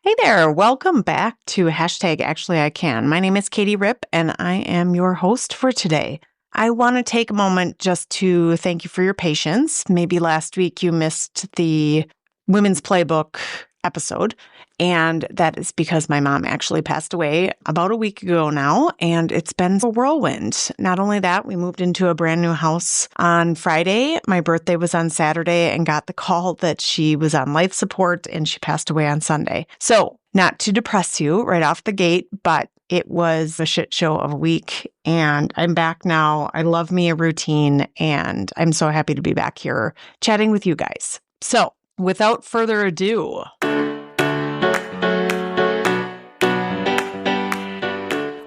Hey there, welcome back to hashtag Actually I Can. My name is Katie Ripp and I am your host for today. I want to take a moment just to thank you for your patience. Maybe last week you missed the Women's Playbook episode, and that is because my mom actually passed away about a week ago now, and it's been a whirlwind. Not only that, we moved into a brand new house on Friday. My birthday was on Saturday and got the call that she was on life support and she passed away on Sunday. So, not to depress you right off the gate, but it was a shit show of a week, and I'm back now. I love me a routine, and I'm so happy to be back here chatting with you guys. So, without further ado,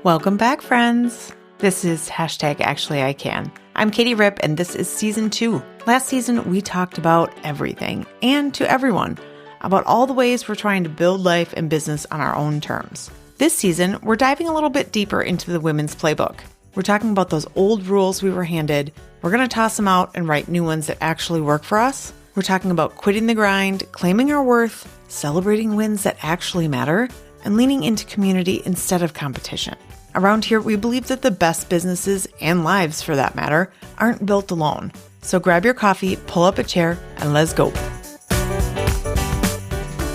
welcome back, friends. This is hashtag Actually I Can. I'm Katie Ripp, and this is season 2. Last season, we talked about everything and to everyone, about all the ways we're trying to build life and business on our own terms. This season, we're diving a little bit deeper into the Women's Playbook. We're talking about those old rules we were handed. We're going to toss them out and write new ones that actually work for us. We're talking about quitting the grind, claiming our worth, celebrating wins that actually matter, and leaning into community instead of competition. Around here, we believe that the best businesses, and lives for that matter, aren't built alone. So grab your coffee, pull up a chair, and let's go.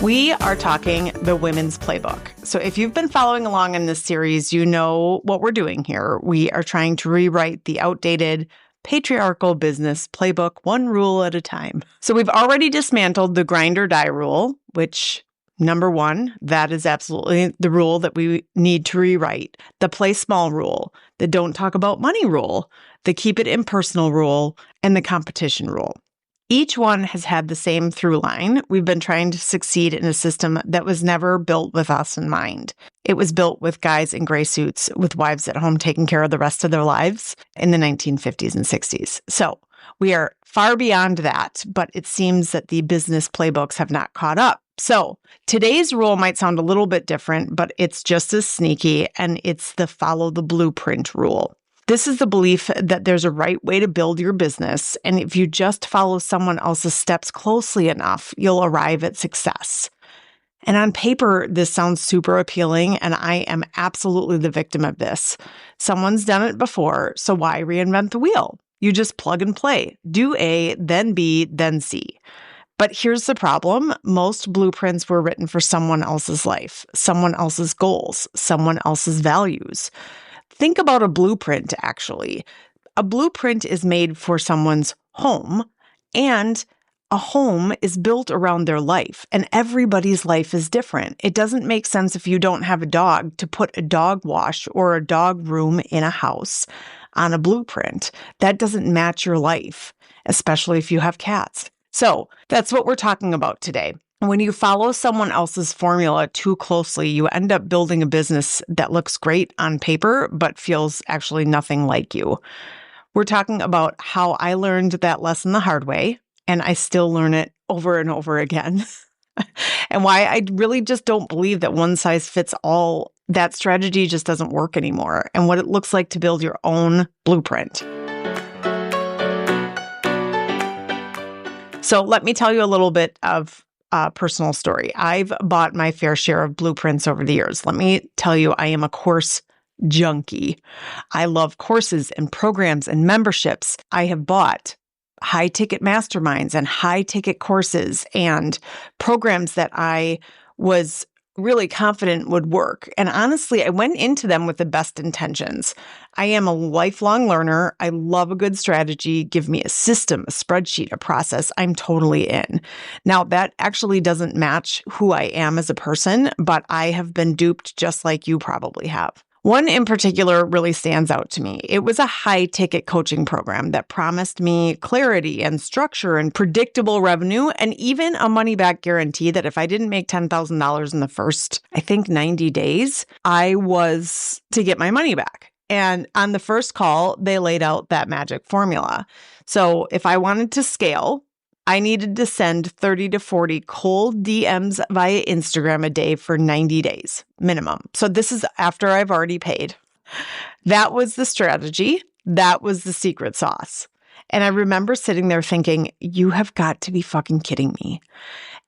We are talking the Women's Playbook. So if you've been following along in this series, you know what we're doing here. We are trying to rewrite the outdated patriarchal business playbook one rule at a time. So we've already dismantled the grind or die rule, which, number one, that is absolutely the rule that we need to rewrite. The play small rule, the don't talk about money rule, the keep it impersonal rule, and the competition rule. Each one has had the same through line. We've been trying to succeed in a system that was never built with us in mind. It was built with guys in gray suits with wives at home taking care of the rest of their lives in the 1950s and 60s. So we are far beyond that, but it seems that the business playbooks have not caught up. So today's rule might sound a little bit different, but it's just as sneaky, and it's the follow the blueprint rule. This is the belief that there's a right way to build your business, and if you just follow someone else's steps closely enough, you'll arrive at success. And on paper, this sounds super appealing, and I am absolutely the victim of this. Someone's done it before, so why reinvent the wheel? You just plug and play. Do A, then B, then C. But here's the problem. Most blueprints were written for someone else's life, someone else's goals, someone else's values. Think about a blueprint, actually. A blueprint is made for someone's home, and a home is built around their life, and everybody's life is different. It doesn't make sense if you don't have a dog to put a dog wash or a dog room in a house on a blueprint. That doesn't match your life, especially if you have cats. So that's what we're talking about today. When you follow someone else's formula too closely, you end up building a business that looks great on paper, but feels actually nothing like you. We're talking about how I learned that lesson the hard way, and I still learn it over and over again. And why I really just don't believe that one size fits all. That strategy just doesn't work anymore, and what it looks like to build your own blueprint. So let me tell you a little bit of a personal story. I've bought my fair share of blueprints over the years. Let me tell you, I am a course junkie. I love courses and programs and memberships. I have bought high-ticket masterminds and high-ticket courses and programs that I was really confident would work. And honestly, I went into them with the best intentions. I am a lifelong learner. I love a good strategy. Give me a system, a spreadsheet, a process. I'm totally in. Now, that actually doesn't match who I am as a person, but I have been duped just like you probably have. One in particular really stands out to me. It was a high-ticket coaching program that promised me clarity and structure and predictable revenue, and even a money-back guarantee that if I didn't make $10,000 in the first, 90 days, I was to get my money back. And on the first call, they laid out that magic formula. So if I wanted to scale, I needed to send 30 to 40 cold DMs via Instagram a day for 90 days minimum. So this is after I've already paid. That was the strategy. That was the secret sauce. And I remember sitting there thinking, you have got to be fucking kidding me.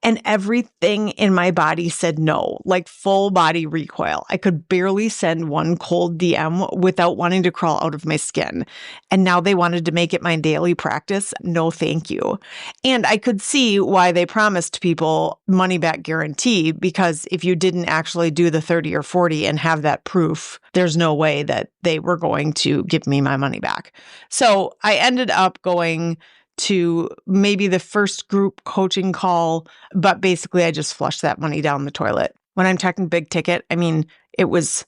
And everything in my body said no, like full body recoil. I could barely send one cold DM without wanting to crawl out of my skin. And now they wanted to make it my daily practice. No, thank you. And I could see why they promised people money back guarantee, because if you didn't actually do the 30 or 40 and have that proof, there's no way that they were going to give me my money back. So I ended up going to maybe the first group coaching call, but basically I just flushed that money down the toilet. When I'm talking big ticket, I mean, it was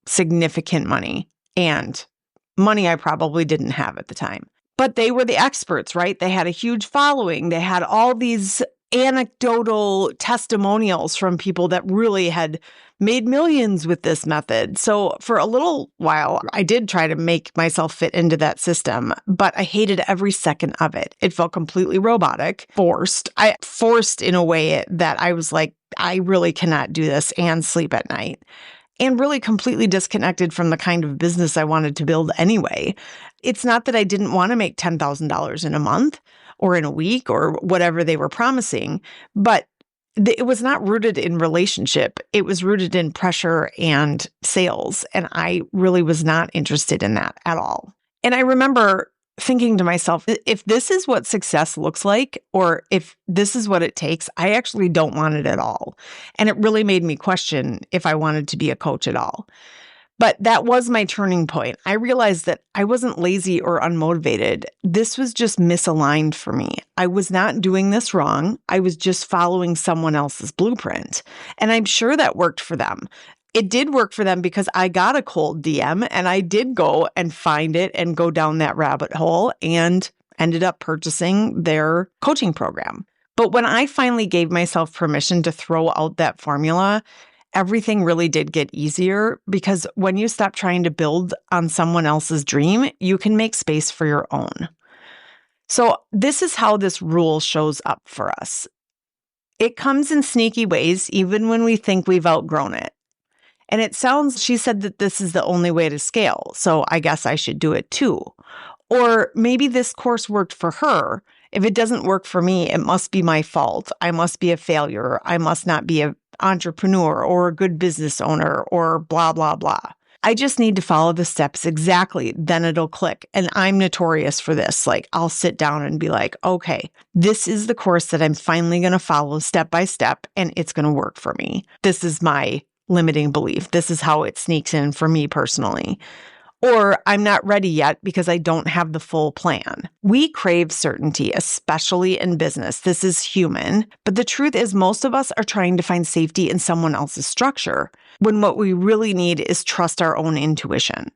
significant money and money I probably didn't have at the time. But they were the experts, right? They had a huge following. They had all these anecdotal testimonials from people that really had made millions with this method. So for a little while, I did try to make myself fit into that system, but I hated every second of it. It felt completely robotic, forced. I forced in a way that I was like, I really cannot do this and sleep at night. And really completely disconnected from the kind of business I wanted to build anyway. It's not that I didn't want to make $10,000 in a month or in a week or whatever they were promising, but it was not rooted in relationship. It was rooted in pressure and sales. And I really was not interested in that at all. And I remember thinking to myself, if this is what success looks like, or if this is what it takes, I actually don't want it at all. And it really made me question if I wanted to be a coach at all. But that was my turning point. I realized that I wasn't lazy or unmotivated. This was just misaligned for me. I was not doing this wrong. I was just following someone else's blueprint. And I'm sure that worked for them. It did work for them because I got a cold DM and I did go and find it and go down that rabbit hole and ended up purchasing their coaching program. But when I finally gave myself permission to throw out that formula, everything really did get easier, because when you stop trying to build on someone else's dream, you can make space for your own. So this is how this rule shows up for us. It comes in sneaky ways, even when we think we've outgrown it. And she said that this is the only way to scale, so I guess I should do it too. Or maybe this course worked for her. If it doesn't work for me, it must be my fault. I must be a failure. I must not be an entrepreneur or a good business owner or blah, blah, blah. I just need to follow the steps exactly. Then it'll click. And I'm notorious for this. Like, I'll sit down and be like, okay, this is the course that I'm finally going to follow step by step, and it's going to work for me. This is my limiting belief. This is how it sneaks in for me personally. Or I'm not ready yet because I don't have the full plan. We crave certainty, especially in business. This is human. But the truth is, most of us are trying to find safety in someone else's structure, when what we really need is trust our own intuition.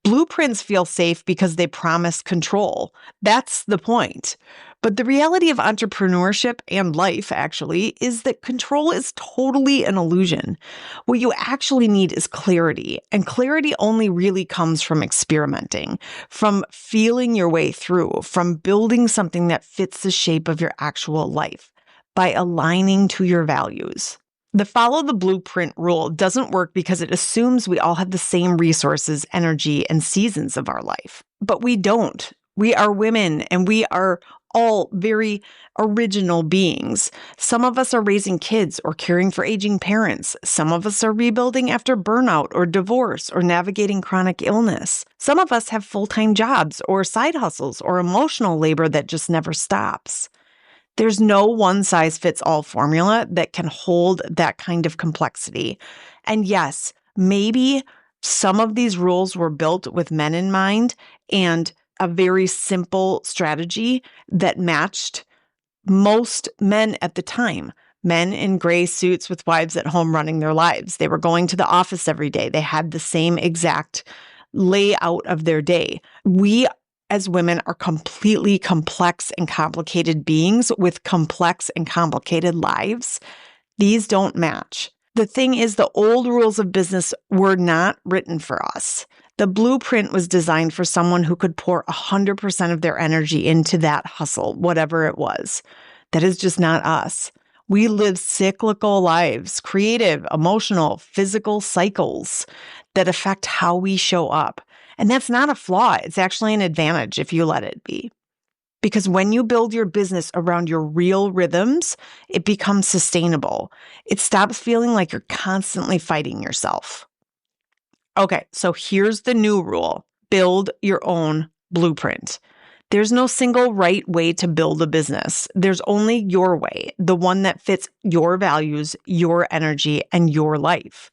Blueprints feel safe because they promise control. That's the point. But the reality of entrepreneurship and life, actually, is that control is totally an illusion. What you actually need is clarity. And clarity only really comes from experimenting, from feeling your way through, from building something that fits the shape of your actual life, by aligning to your values. The follow the blueprint rule doesn't work because it assumes we all have the same resources, energy, and seasons of our life. But we don't. We are women, and we are all very original beings. Some of us are raising kids or caring for aging parents. Some of us are rebuilding after burnout or divorce or navigating chronic illness. Some of us have full-time jobs or side hustles or emotional labor that just never stops. There's no one-size-fits-all formula that can hold that kind of complexity. And yes, maybe some of these rules were built with men in mind and a very simple strategy that matched most men at the time. Men in gray suits with wives at home running their lives. They were going to the office every day. They had the same exact layout of their day. We as women are completely complex and complicated beings with complex and complicated lives. These don't match. The thing is, the old rules of business were not written for us. The blueprint was designed for someone who could pour 100% of their energy into that hustle, whatever it was. That is just not us. We live cyclical lives, creative, emotional, physical cycles that affect how we show up. And that's not a flaw. It's actually an advantage if you let it be. Because when you build your business around your real rhythms, it becomes sustainable. It stops feeling like you're constantly fighting yourself. Okay, so here's the new rule. Build your own blueprint. There's no single right way to build a business. There's only your way, the one that fits your values, your energy, and your life.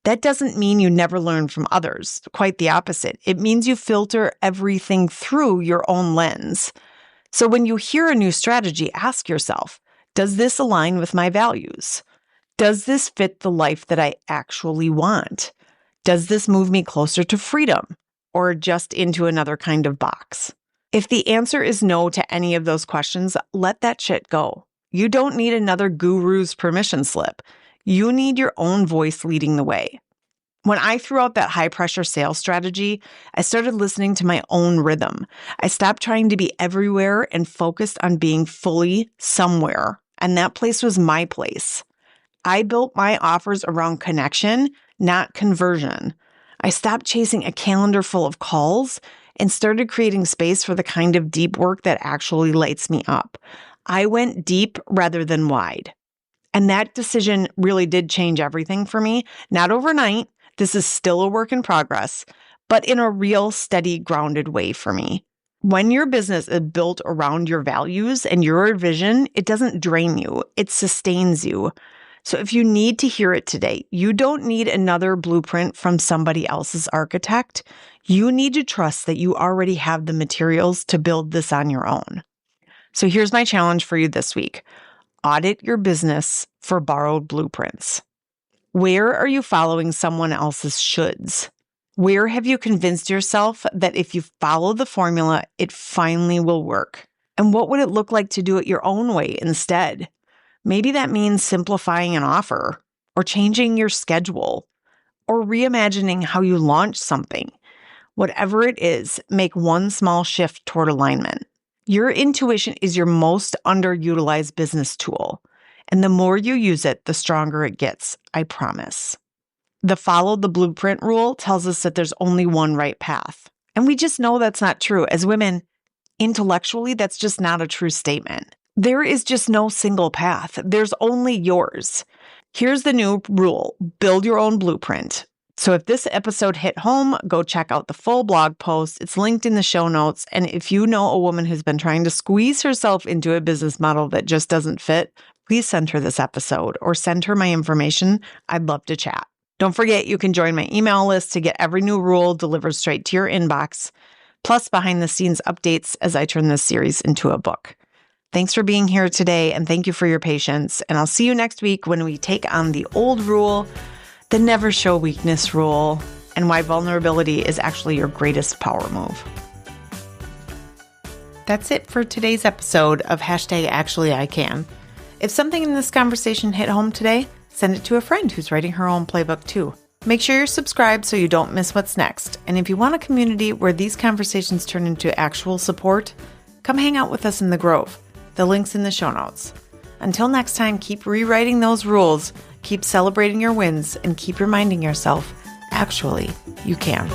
That doesn't mean you never learn from others. Quite the opposite. It means you filter everything through your own lens. So when you hear a new strategy, ask yourself, does this align with my values? Does this fit the life that I actually want? Does this move me closer to freedom or just into another kind of box? If the answer is no to any of those questions, let that shit go. You don't need another guru's permission slip. You need your own voice leading the way. When I threw out that high-pressure sales strategy, I started listening to my own rhythm. I stopped trying to be everywhere and focused on being fully somewhere. And that place was my place. I built my offers around connection, not conversion. I stopped chasing a calendar full of calls and started creating space for the kind of deep work that actually lights me up. I went deep rather than wide. And that decision really did change everything for me. Not overnight. This is still a work in progress, but in a real, steady, grounded way for me. When your business is built around your values and your vision, it doesn't drain you, it sustains you. So if you need to hear it today, you don't need another blueprint from somebody else's architect. You need to trust that you already have the materials to build this on your own. So here's my challenge for you this week. Audit your business for borrowed blueprints. Where are you following someone else's shoulds? Where have you convinced yourself that if you follow the formula, it finally will work? And what would it look like to do it your own way instead? Maybe that means simplifying an offer, or changing your schedule, or reimagining how you launch something. Whatever it is, make one small shift toward alignment. Your intuition is your most underutilized business tool. And the more you use it, the stronger it gets, I promise. The follow the blueprint rule tells us that there's only one right path. And we just know that's not true. As women, intellectually, that's just not a true statement. There is just no single path. There's only yours. Here's the new rule. Build your own blueprint. So if this episode hit home, go check out the full blog post. It's linked in the show notes. And if you know a woman who's been trying to squeeze herself into a business model that just doesn't fit, please send her this episode or send her my information. I'd love to chat. Don't forget, you can join my email list to get every new rule delivered straight to your inbox, plus behind the scenes updates as I turn this series into a book. Thanks for being here today, and thank you for your patience. And I'll see you next week when we take on the old rule, the never show weakness rule, and why vulnerability is actually your greatest power move. That's it for today's episode of #ActuallyICan. If something in this conversation hit home today, send it to a friend who's writing her own playbook too. Make sure you're subscribed so you don't miss what's next. And if you want a community where these conversations turn into actual support, come hang out with us in the Grove. The link's in the show notes. Until next time, keep rewriting those rules, keep celebrating your wins, and keep reminding yourself, actually, you can.